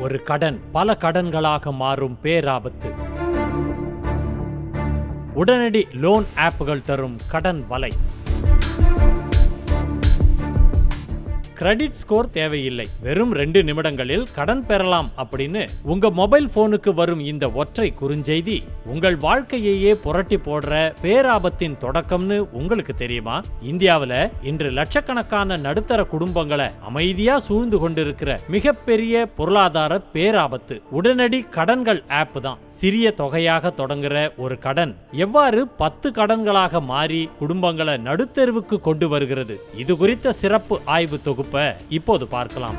ஒரு கடன் பல கடன்களாக மாறும் பேராபத்து. உடனடி லோன் ஆப்புகள் தரும் கடன் வலை. கிரெடிட் ஸ்கோர் தேவையில்லை, வெறும் 2 நிமிடங்களில் கடன் பெறலாம் அப்படின்னு உங்க மொபைல் போனுக்கு வரும் இந்த ஒற்றை குறுஞ்செய்தி உங்கள் வாழ்க்கையையே புரட்டி போடுற பேராபத்தின் தொடக்கம்னு உங்களுக்கு தெரியுமா? இந்தியாவுல இன்று லட்சக்கணக்கான நடுத்தர குடும்பங்களை அமைதியா சூழ்ந்து கொண்டிருக்கிற மிகப்பெரிய பொருளாதார பேராபத்து உடனடி கடன்கள் ஆப் தான். சிறிய தொகையாக தொடங்குற ஒரு கடன் எவ்வாறு 10 கடன்களாக மாறி குடும்பங்களை நடுத்தெருவுக்கு கொண்டு வருகிறது, இது குறித்த சிறப்பு ஆய்வு தொகுப்பு இப்போது பார்க்கலாம்.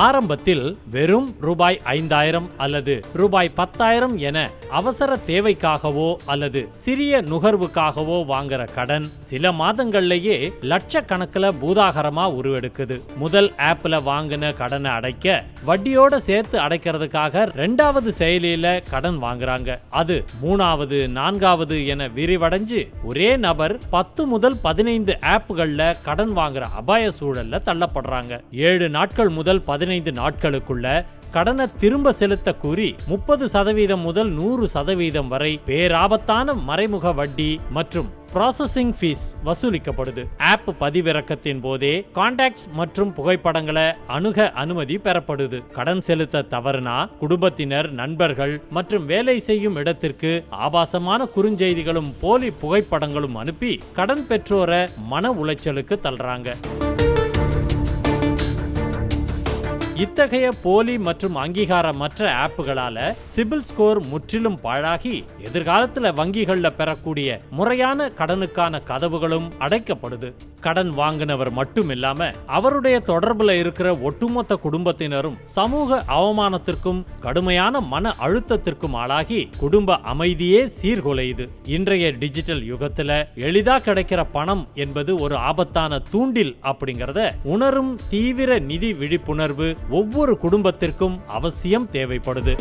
ஆரம்பத்தில் வெறும் ரூபாய் 5000 அல்லது ரூபாய் 10,000 என அவசர தேவைக்காகவோ அல்லது சிறிய நுகர்வுக்காகவோ வாங்குற கடன் சில மாதங்கள்லயே லட்சக்கணக்கில் பூதாகரமா உருவெடுக்குது. முதல் ஆப்ல வாங்கின கடனை அடைக்க வட்டியோட சேர்த்து அடைக்கிறதுக்காக 2வது செயலியில கடன் வாங்குறாங்க. அது 3வது 4வது என விரிவடைஞ்சு ஒரே நபர் 10 முதல் 15 ஆப்புகள்ல கடன் வாங்குற அபாய சூழல்ல தள்ளப்படுறாங்க. 7 நாட்கள் முதல் 15 நாட்களுக்குள்ள கடனை திரும்ப செலுத்த கூறி 30% முதல் 100% வரை பேராபத்தான மறைமுக வட்டி மற்றும் ப்ராசஸிங் ஃபீஸ் வசூலிக்கப்படுது. ஆப் பதிவிறக்கத்தின் போதே கான்டாக்ட்ஸ் மற்றும் புகைப்படங்களை அணுக அனுமதி பெறப்படுது. கடன் செலுத்த தவறுனா குடும்பத்தினர், நண்பர்கள் மற்றும் வேலை செய்யும் இடத்திற்கு ஆபாசமான குறுஞ்செய்திகளும் போலி புகைப்படங்களும் அனுப்பி கடன் பெற்றோரை மன உளைச்சலுக்கு தள்ளுறாங்க. இத்தகைய போலி மற்றும் அங்கீகாரமற்ற ஆப்புகளால சிபில் ஸ்கோர் முற்றிலும் பாழாகி எதிர்காலத்தில் வங்கிகள்ல பெறக்கூடிய முறையான கடனுக்கான கதவுகளும் அடைக்கப்படுது. கடன் வாங்கினவர் மட்டும் இல்லாம அவருடைய தொடர்புல இருக்கிற ஒட்டுமொத்த குடும்பத்தினரும் சமூக அவமானத்திற்கும் கடுமையான மன அழுத்தத்திற்கும் ஆளாகி குடும்ப அமைதியே சீர்குலையுது. இன்றைய டிஜிட்டல் யுகத்துல எளிதா கிடைக்கிற பணம் என்பது ஒரு ஆபத்தான தூண்டில் அப்படிங்கறத உணரும் தீவிர நிதி விழிப்புணர்வு ஒவ்வொரு குடும்பத்திற்கும் அவசியம் தேவைப்படுது.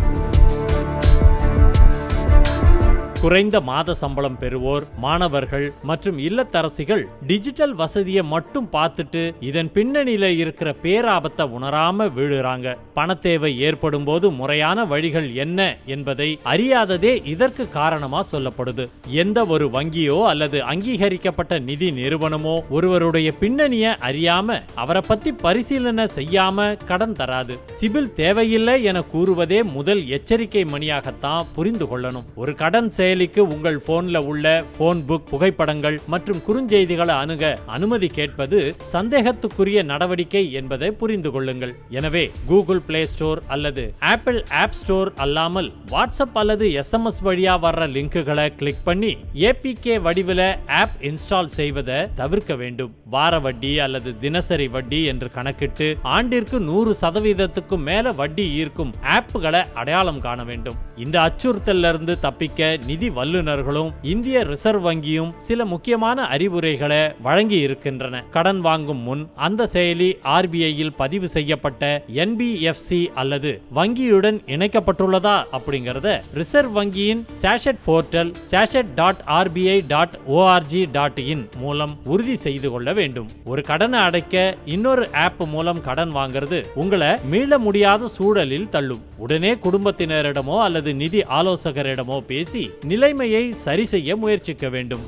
குறைந்த மாத சம்பளம் பெறுவோர், மாணவர்கள் மற்றும் இல்லத்தரசிகள் டிஜிட்டல் வசதியை மட்டும் பார்த்துட்டு இதன் பின்னணியில இருக்கிற பேராபத்தை உணராம விழுறாங்க. பணத்தேவை ஏற்படும் போது முறையான வழிகள் என்ன என்பதை அறியாததே இதற்கு காரணமா சொல்லப்படுது. எந்த ஒரு வங்கியோ அல்லது அங்கீகரிக்கப்பட்ட நிதி நிறுவனமோ ஒருவருடைய பின்னணியை அறியாம அவரை பத்தி பரிசீலனை செய்யாம கடன் தராது. சிபில் தேவையில்லை என கூறுவதே முதல் எச்சரிக்கை மணியாகத்தான் புரிந்து கொள்ளணும். ஒரு கடன் செயலிக்கு உங்கள் போன்ல உள்ள போன் புக், புகைப்படங்கள் மற்றும் குறுஞ்செய்திகளை அணுக அனுமதி கேட்பது சந்தேகத்துக்குரிய நடவடிக்கை என்பதை புரிந்து கொள்ளுங்கள். எனவே கூகுள் பிளே ஸ்டோர் அல்லது ஆப்பிள் ஆப் ஸ்டோர் அல்லாமல் வாட்ஸ்அப் அல்லது SMS வழியா வர்ற லிங்குகளை கிளிக் பண்ணி APK வடிவில ஆப் இன்ஸ்டால் செய்வதை தவிர்க்க வேண்டும். வார வட்டி அல்லது தினசரி வட்டி என்று கணக்கிட்டு ஆண்டிற்கு 100% மேல வட்டி ஈர்க்கும் ஆப்புகளை அடையாளம் காண வேண்டும். இந்த அச்சுறுத்தல்ல இருந்து தப்பிக்க நிதி வல்லுநர்களும் இந்திய ரிசர்வ் வங்கியும் சில முக்கியமான அறிவுரைகளை வழங்கி இருக்கின்றன. கடன் வாங்கும் முன் அந்த செயலி RBIயில் பதிவு செய்யப்பட்ட NBFC அல்லது வங்கியுடன் இணைக்கப்பட்டுள்ளதா அப்படிங்கறத ரிசர்வ் வங்கியின் சாஷெட் போர்ட்டல் sachet.rbi.org.in மூலம் உறுதி செய்து கொள்ள வேண்டும். ஒரு கடனை அடைக்க இன்னொரு ஆப் மூலம் கடன் வாங்குறது உங்களை மீள முடியாத சூழலில் தள்ளும். உடனே குடும்பத்தினரிடமோ அல்லது நிதி ஆலோசகரிடமோ பேசி நிலைமையை சரி செய்ய முயற்சிக்க வேண்டும்.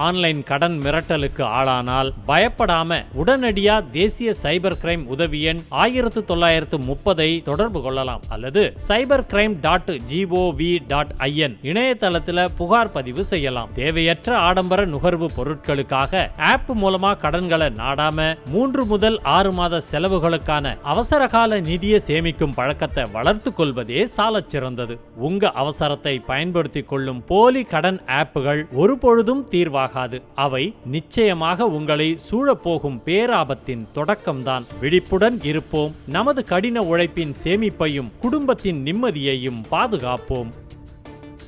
ஆன்லைன் கடன் மிரட்டலுக்கு ஆளானால் பயப்படாம உடனடியா தேசிய சைபர் கிரைம் உதவி எண் 1930 தொடர்பு கொள்ளலாம் அல்லது cybercrime.gov.in இணையதளத்தில் புகார் பதிவு செய்யலாம். தேவையற்ற ஆடம்பர நுகர்வு பொருட்களுக்காக ஆப் மூலமா கடன்களை நாடாம 3 முதல் 6 மாத செலவுகளுக்கான அவசரகால நிதியை சேமிக்கும் பழக்கத்தை வளர்த்து கொள்வதே சாலச் சிறந்தது. உங்க அவசரத்தை பயன்படுத்திக் கொள்ளும் போலி கடன் ஆப்புகள் ஒருபொழுதும் தீர்வாக அவை நிச்சயமாக உங்களை சூழப்போகும் பேராபத்தின் தொடக்கம்தான். விழிப்புடன் இருப்போம். நமது கடின உழைப்பின் சேமிப்பையும் குடும்பத்தின் நிம்மதியையும் பாதுகாப்போம்.